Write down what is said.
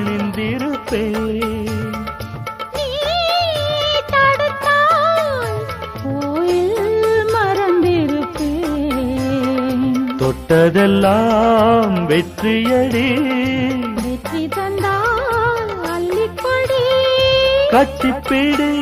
பணிந்திருப்பேன். நீ தடுத்தால் கோயில் மறந்திருப்பேன். தொட்டதெல்லாம் வெற்றியடி, வெற்றி தந்தால் அள்ளிக்கொடி. கட்டிப்பிடி